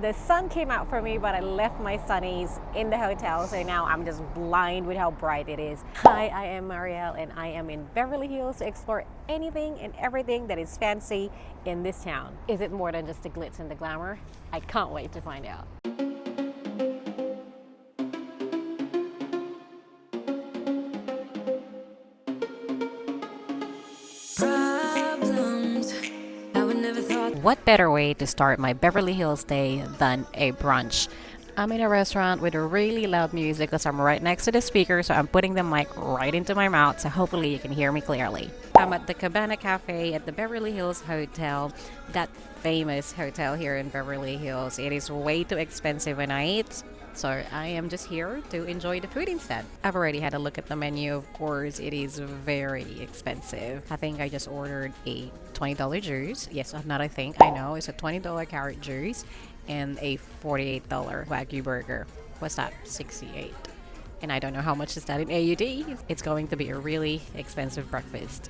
The sun came out for me, but I left my sunnies in the hotel, so now I'm just blind with how bright it is. Hi, I am Marielle, and I am in Beverly Hills to explore anything and everything that is fancy in this town. Is it more than just the glitz and the glamour? I can't wait to find out. What better way to start my Beverly Hills day than a brunch? I'm in a restaurant with really loud music because I'm right next to the speaker, so I'm putting the mic right into my mouth, so hopefully you can hear me clearly. I'm at the Cabana Cafe at the Beverly Hills Hotel, that famous hotel here in Beverly Hills. It is way too expensive a night, so I am just here to enjoy the food instead. I've already had a look at the menu. Of course, it is very expensive. I think I just ordered a $20 juice. Yes, not I think, I know. It's a $20 carrot juice and a $48 Wagyu burger. What's that? $68. And I don't know how much is that in AUD. It's going to be a really expensive breakfast.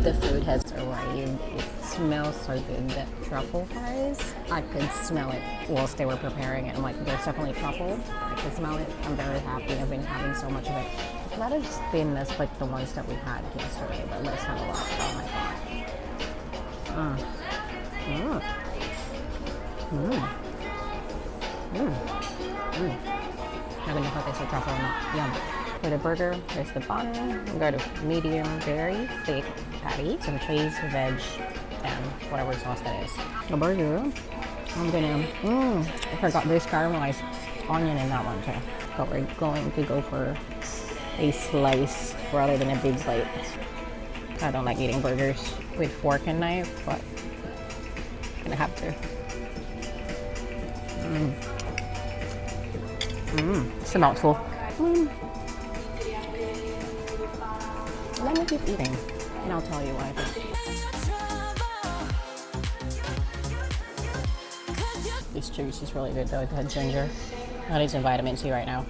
The food has arrived. It smells so good. The truffle fries, I could smell it whilst they were preparing it. I'm like, there's definitely truffle. I can smell it. I'm very happy. I've been having so much of it. It's not as thin as like the ones that we had yesterday, but let's have a lot. Oh my god. I don't know if I taste the truffle or not. Yum. For the burger, there's the bun. We got a medium, very thick patty, some cheese, veg, and whatever sauce that is. The burger, I'm gonna, I forgot there's caramelized onion in that one too. But we're going to go for a slice rather than a big bite. I don't like eating burgers with fork and knife, but I'm gonna have to. It's a mouthful. Let me keep eating, and I'll tell you why. This juice is really good though. It had ginger. I need some vitamin C right now.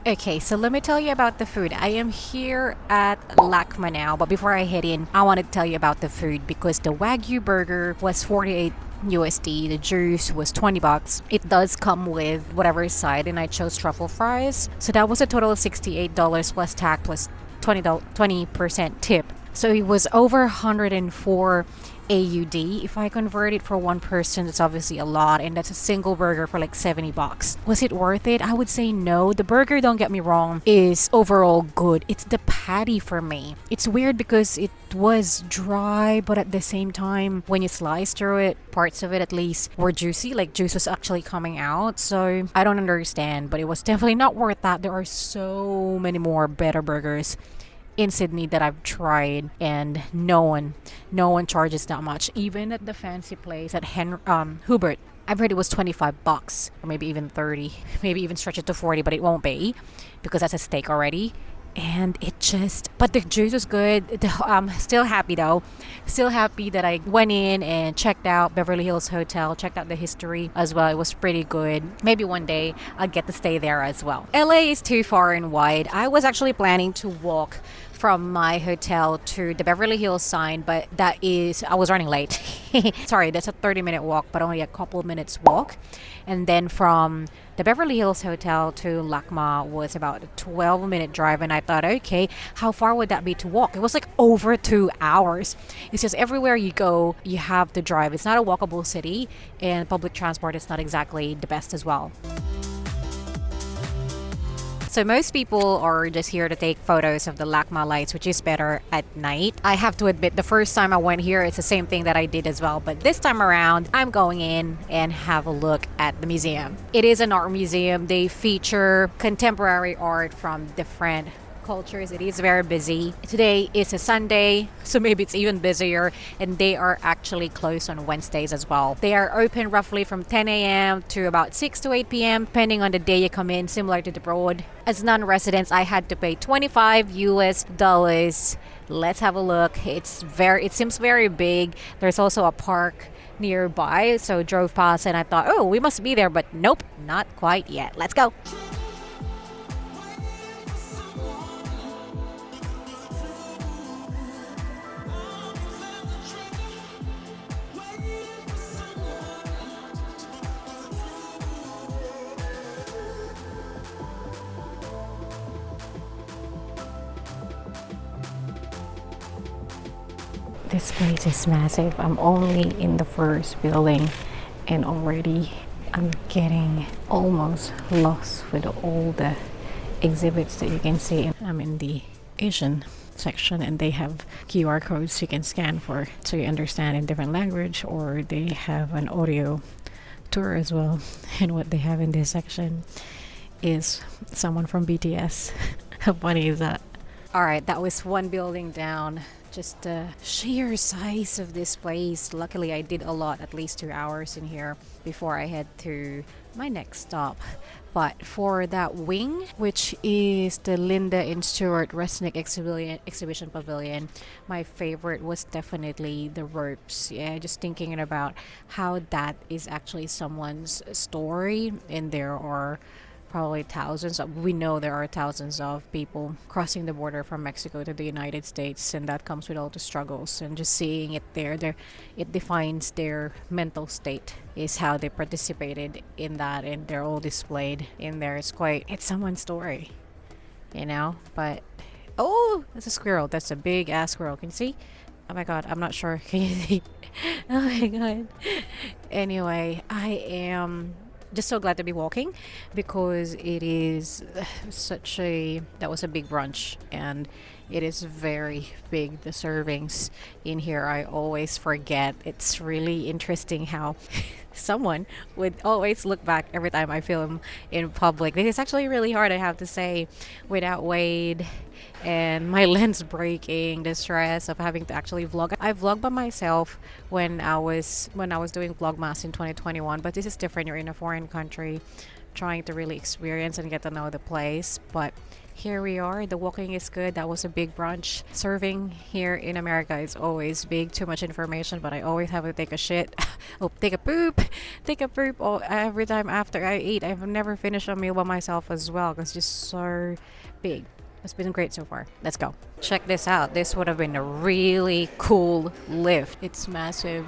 Okay, so let me tell you about the food. I am here at LACMA now, but before I head in, I want to tell you about the food because the Wagyu burger was 48 USD, the juice was 20 bucks. It does come with whatever side, and I chose truffle fries. So that was a total of $68 plus tax plus 20% tip. So it was over 104 AUD. If I convert it for one person, it's obviously a lot, and that's a single burger for like 70 bucks. Was it worth it? I would say no. The burger, don't get me wrong, is overall good. It's the patty for me. It's weird because it was dry, but at the same time, when you slice through it, parts of it at least were juicy, like juice was actually coming out. So I don't understand, but it was definitely not worth that. There are so many more better burgers in Sydney that I've tried, and no one charges that much. Even at the fancy place at Hubert, I've heard it was 25 bucks or maybe even 30, maybe even stretch it to 40, but it won't be because that's a steak already. And but the juice was good. I'm still happy though. Still happy that I went in and checked out Beverly Hills Hotel, checked out the history as well. It was pretty good. Maybe one day I'll get to stay there as well. LA is too far and wide. I was actually planning to walk from my hotel to the Beverly Hills sign, but I was running late. Sorry, that's a 30-minute walk, but only a couple minutes walk. And then from the Beverly Hills Hotel to LACMA was about a 12-minute drive, and I thought, okay, how far would that be to walk? It was like over 2 hours. It's just everywhere you go, you have to drive. It's not a walkable city, and public transport is not exactly the best as well. So most people are just here to take photos of the LACMA lights, which is better at night. I have to admit, the first time I went here, it's the same thing that I did as well. But this time around, I'm going in and have a look at the museum. It is an art museum. They feature contemporary art from different cultures, it is very busy. Today is a Sunday, so maybe it's even busier, and they are actually closed on Wednesdays as well. They are open roughly from 10 a.m. to about 6 to 8 p.m. depending on the day you come in, similar to the Broad. As non-residents, I had to pay $25. Let's have a look. It seems very big. There's also a park nearby, so drove past and I thought, oh, we must be there, but nope, not quite yet. Let's go. This place is massive. I'm only in the first building and already I'm getting almost lost with all the exhibits that you can see. I'm in the Asian section and they have QR codes you can scan for so you understand in different language, or they have an audio tour as well. And what they have in this section is someone from BTS. How funny is that? Alright, that was one building down. Just the sheer size of this place. Luckily, I did a lot, at least 2 hours in here before I head to my next stop. But for that wing, which is the Linda and Stuart Resnick exhibition pavilion, my favorite was definitely the ropes. Yeah, just thinking about how that is actually someone's story, and there are probably we know there are thousands of people crossing the border from Mexico to the United States, and that comes with all the struggles, and just seeing it there, it defines their mental state, is how they participated in that, and they're all displayed in there. It's someone's story, you know. But oh, that's a squirrel. That's a big ass squirrel. Can you see? Oh my god, I'm not sure. Can you see? Oh my god. Anyway, I am just so glad to be walking because it is that was a big brunch, and it is very big. The servings in here, I always forget. It's really interesting how someone would always look back every time I film in public. This is actually really hard, I have to say, without Wade and my lens breaking, the stress of having to actually vlog. I vlogged by myself when I was doing Vlogmas in 2021, but this is different. You're in a foreign country trying to really experience and get to know the place. But here we are. The walking is good. That was a big brunch. Serving here in America is always big. Too much information, but I always have to take a shit. Take a poop every time after I eat. I've never finished a meal by myself as well because it's just so big. It's been great so far. Let's go. Check this out. This would have been a really cool lift. It's massive.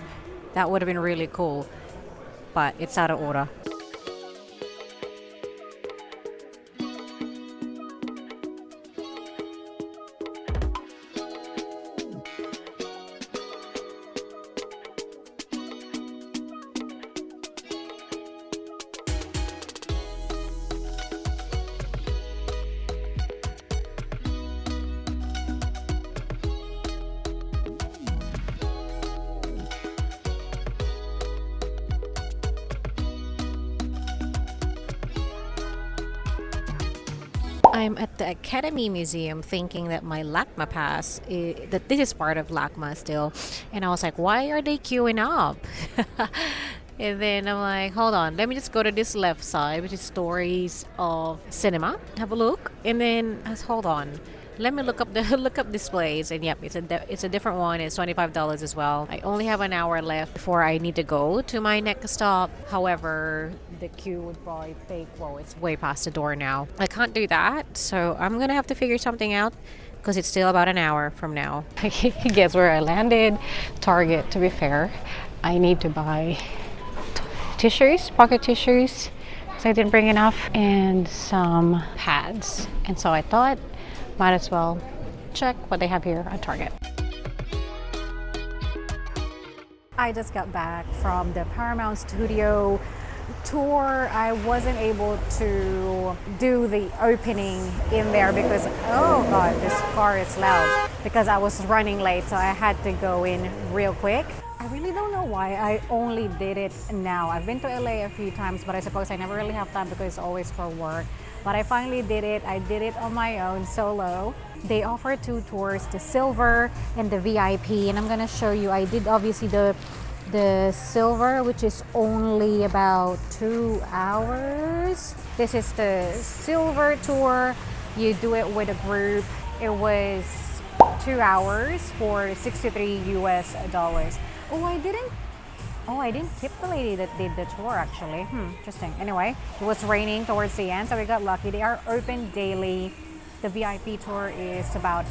That would have been really cool, but it's out of order. I'm at the Academy Museum thinking that my LACMA pass, that this is part of LACMA still. And I was like, why are they queuing up? And then I'm like, hold on, let me just go to this left side, which is Stories of Cinema. Have a look. And then, hold on. Let me look up displays, and yep, it's a different one. It's $25 as well. I only have an hour left before I need to go to my next stop. However, the queue would probably take, it's way past the door now. I can't do that, so I'm gonna have to figure something out because it's still about an hour from now. Guess where I landed? Target, to be fair. I need to buy tissues, pocket tissues, because I didn't bring enough, and some pads. And so I thought, might as well check what they have here at Target. I just got back from the Paramount studio tour. I wasn't able to do the opening in there because, oh god, this car is loud, because I was running late, so I had to go in real quick. I really don't know why I only did it now. I've been to LA a few times, but I suppose I never really have time because it's always for work. but I finally did it. I did it on my own solo. They offer two tours, the silver and the VIP, and I'm gonna show you. I did obviously the silver, which is only about 2 hours. This is the silver tour. You do it with a group. It was 2 hours for $63 US. I didn't tip the lady that did the tour actually. Interesting. Anyway, it was raining towards the end, so we got lucky. They are open daily. The VIP tour is about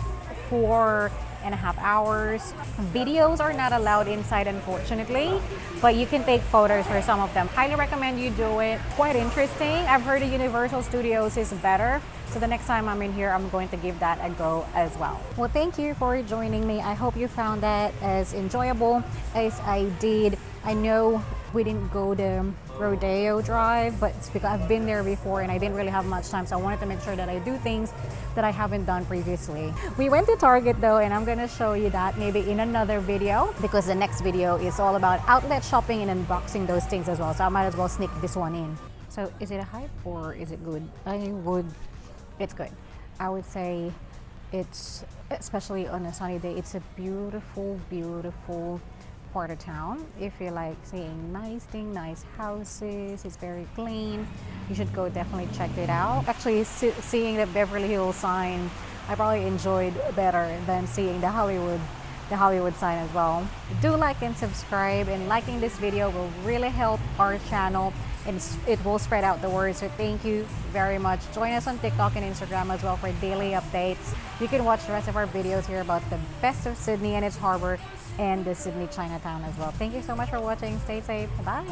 4.5 hours. Videos are not allowed inside, unfortunately, but you can take photos for some of them. Highly recommend you do it. Quite interesting. I've heard the Universal Studios is better, so the next time I'm in here, I'm going to give that a go as well. Well, thank you for joining me. I hope you found that as enjoyable as I did. I know we didn't go the Rodeo Drive, but it's because I've been there before and I didn't really have much time, so I wanted to make sure that I do things that I haven't done previously. We went to Target though, and I'm gonna show you that maybe in another video, because the next video is all about outlet shopping and unboxing those things as well, so I might as well sneak this one in. So is it a hype or is it good? It's good. I would say it's, especially on a sunny day, it's a beautiful, beautiful part of town. If you like seeing nice things, nice houses, it's very clean, you should go definitely check it out. Actually, seeing the Beverly Hills sign, I probably enjoyed better than seeing the Hollywood sign as well. Do like and subscribe, and liking this video will really help our channel and it will spread out the word, so thank you very much. Join us on TikTok and Instagram as well for daily updates. You can watch the rest of our videos here about the best of Sydney and its harbor and the Sydney Chinatown as well. Thank you so much for watching. Stay safe. Bye.